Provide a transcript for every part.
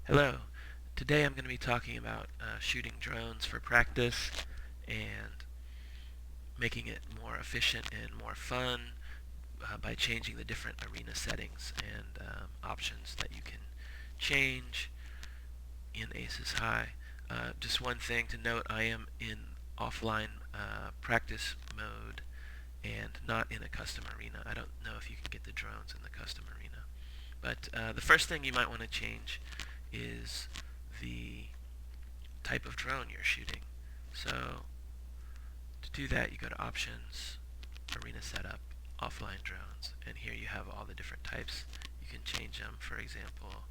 Hello. Today I'm going to be talking about shooting drones for practice and making it more efficient and more fun by changing the different arena settings and options that you can change in Aces High. Just one thing to note, I am in offline practice mode and not in a custom arena. I don't know if you can get the drones in the custom arena. But the first thing you might want to change is the type of drone you're shooting. So to do that, you go to Options, Arena Setup, Offline Drones, and here you have all the different types. You can change them. For example,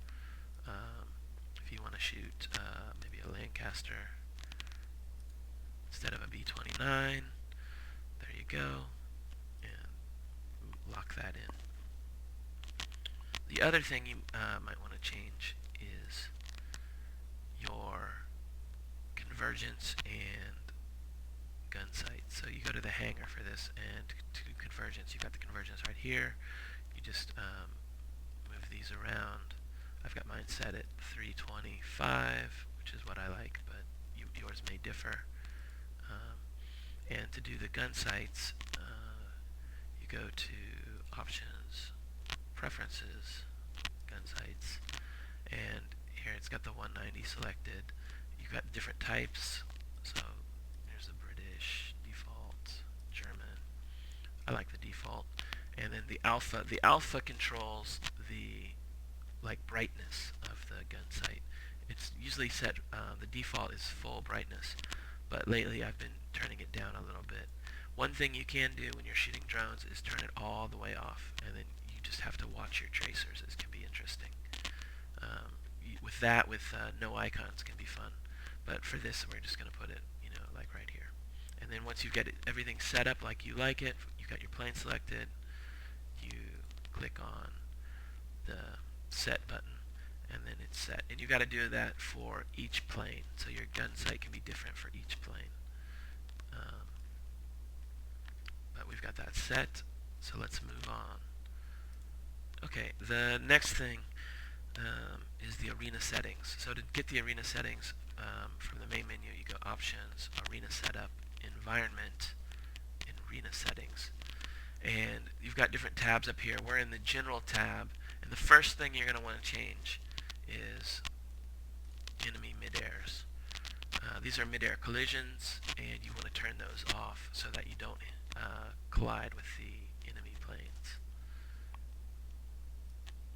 if you want to shoot maybe a Lancaster instead of a B-29, there you go, and lock that in. The other thing you might want to change is your convergence and gun sight. So you go to the hanger for this, and to convergence, you've got the convergence right here. You just move these around. I've got mine set at 325, which is what I like, but yours may differ. And to do the gun sights, you go to Options, Preferences, Gun Sights, and here it's got the 190 selected. You've got different types, so there's the British, default, German. I like the default. And then the alpha. The alpha controls the brightness of the gun sight. It's usually set, the default is full brightness, but lately I've been turning it down a little bit. One thing you can do when you're shooting drones is turn it all the way off, and then you just have to watch your tracers. It can be interesting. With no icons can be fun, but for this we're just going to put it, like right here. And then once you get everything set up like you like it, you've got your plane selected, you click on the set button, and then it's set. And you got to do that for each plane, so your gun sight can be different for each plane. But we've got that set, so let's move on. Okay, the next thing is the arena settings. So to get the arena settings from the main menu, you go Options, Arena Setup, Environment, and Arena Settings. And you've got different tabs up here. We're in the General tab, and the first thing you're going to want to change is enemy mid-airs. These are mid-air collisions, and you want to turn those off so that you don't collide with the enemy planes.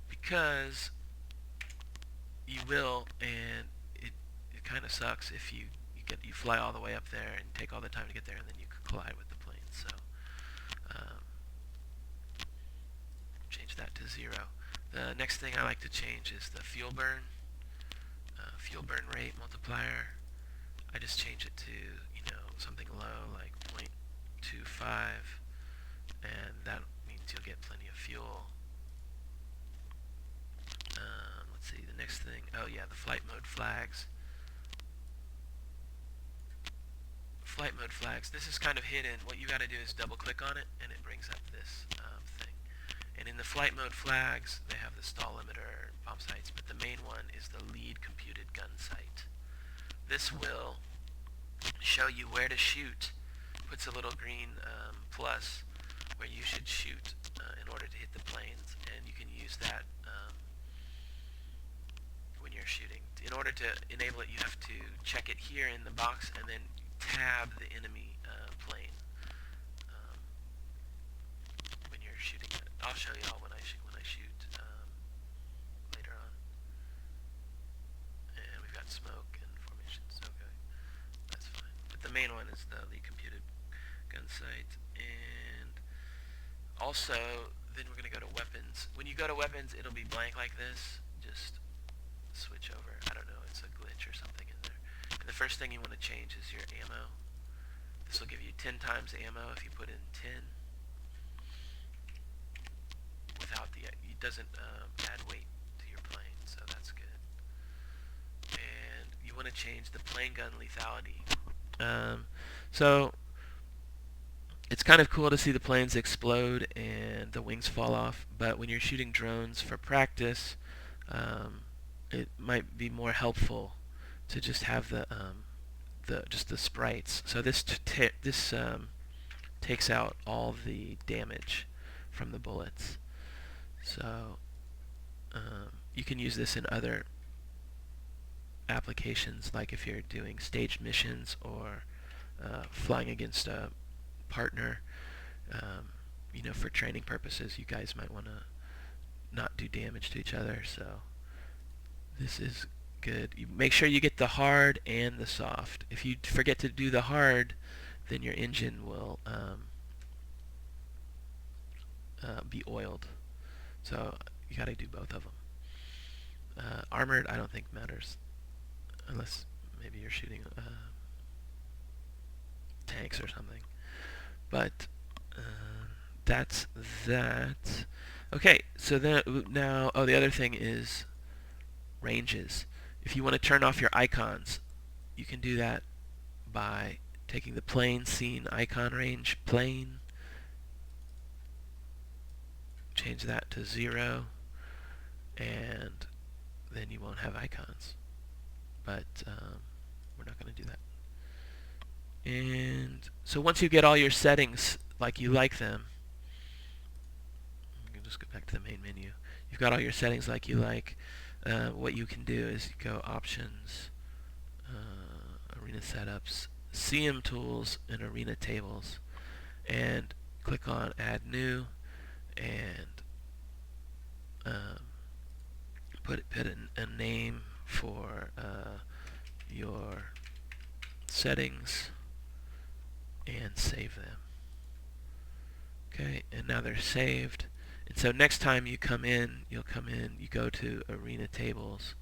Because you will, and it kind of sucks if you fly all the way up there and take all the time to get there, and then you could collide with the plane. So change that to 0. The next thing I like to change is the fuel burn rate multiplier. I just change it to something low like 0.25, and that means you'll get plenty of fuel. Let's see, the next thing, oh yeah, the flight mode flags. Flight mode flags, this is kind of hidden. What you got to do is double click on it, and it brings up this thing. And in the flight mode flags, they have the stall limiter, bomb sights, but the main one is the lead computed gun sight. This will show you where to shoot. Puts a little green plus where you should shoot in order to hit the planes, and you can use that when you're shooting. In order to enable it, you have to check it here in the box and then tab the enemy plane when you're shooting it. I'll show you all when I shoot later on. And we've got smoke and formations. Okay, that's fine. But the main one is the lead computed gun sight. And also, then we're going to go to weapons. When you go to weapons, it'll be blank like this. Just switch over. I don't know, it's a glitch or something in there. And the first thing you want to change is your ammo. This will give you 10 times ammo if you put in 10. It doesn't add weight to your plane, so that's good. And you want to change the plane gun lethality. So it's kind of cool to see the planes explode and the wings fall off, but when you're shooting drones for practice, it might be more helpful to just have the sprites. So this takes out all the damage from the bullets. So you can use this in other applications, like if you're doing staged missions or flying against a partner. For training purposes, you guys might want to not do damage to each other. So this is good. You make sure you get the hard and the soft. If you forget to do the hard, then your engine will be oiled. So you got to do both of them. Armored, I don't think matters, unless maybe you're shooting tanks or something. But that's that. Okay, so then now, the other thing is ranges. If you want to turn off your icons, you can do that by taking the plane scene icon range, plane, change that to 0, and then you won't have icons. But we're not going to do that. And so once you get all your settings like you like them, you can just go back to the main menu. You've got all your settings like you like. What you can do is go options, arena setups, CM tools, and arena tables, and click on add new, and put a name for your settings and save them. Okay, and now they're saved. And so next time you come in, you go to arena tables,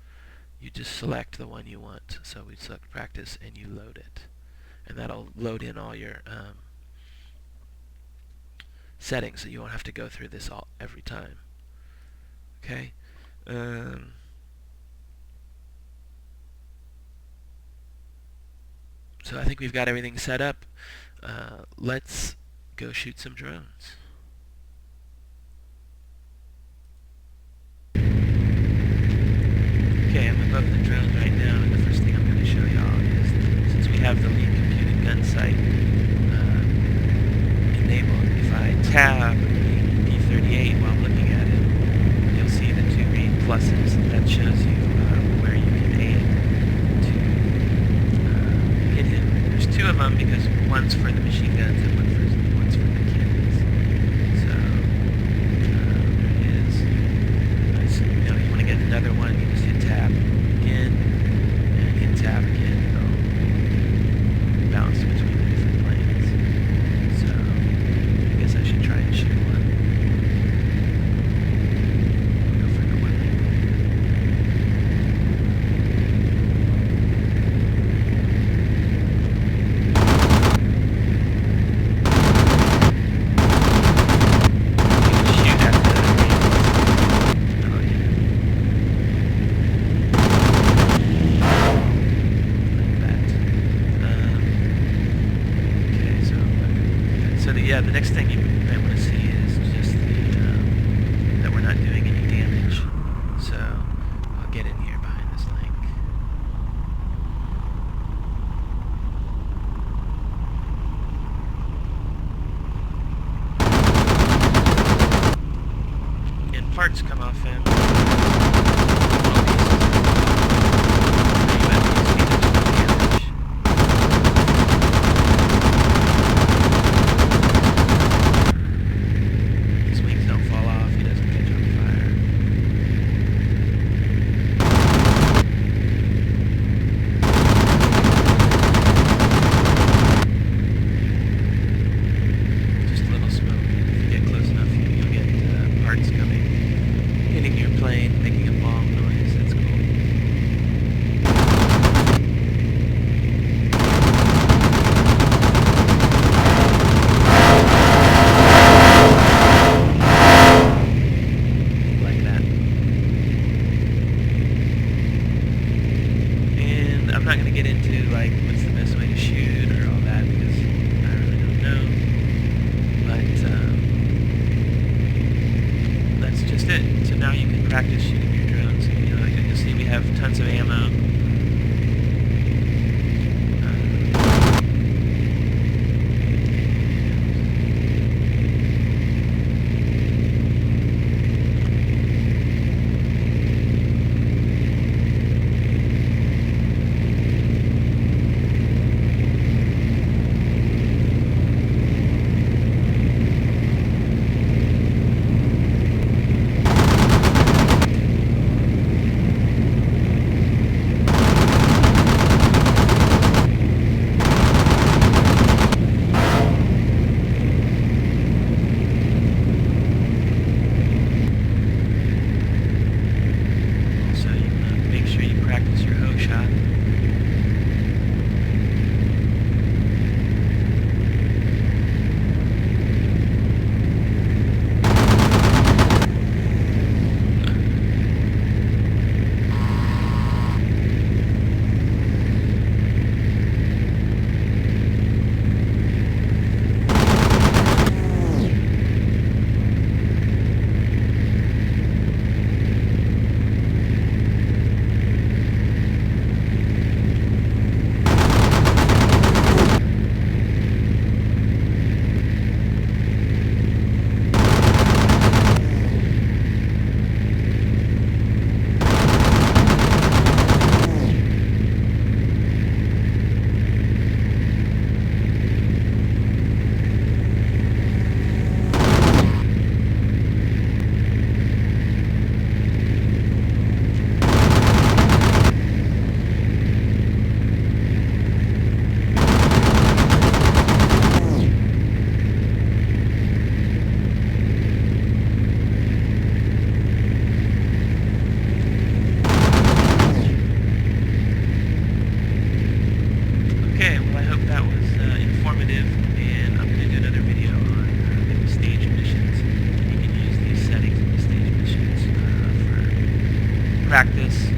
you just select the one you want. So we select practice and you load it. And that'll load in all your settings, so you won't have to go through this every time. Okay? So I think we've got everything set up. Let's go shoot some drones. Okay, I'm above the drones right now, and the first thing I'm going to show y'all is, since we have the lead computed gun sight enabled, if I tab the B38 while looking at it, you'll see the two green pluses. That shows you where you can aim to hit him. There's two of them because one's for the machine guns and one's for the cannons. So there it is. Nice. You want to get another one, you just hit tab again and hit tab again. It'll bounce between the different planes. So I guess I should try and shoot one. Go for the one. Yeah, the next thing you might want to see is just that we're not doing any damage. So I'll get in here behind this link. And parts come off him. I'm not going to get into like what's the best way to shoot or all that because I really don't know. But that's just it. So now you can practice shooting your drones. You'll see we have tons of ammo. So you want to make sure you practice your hoe shot. Okay, well I hope that was informative, and I'm going to do another video on the stage missions. You can use these settings in the stage missions for practice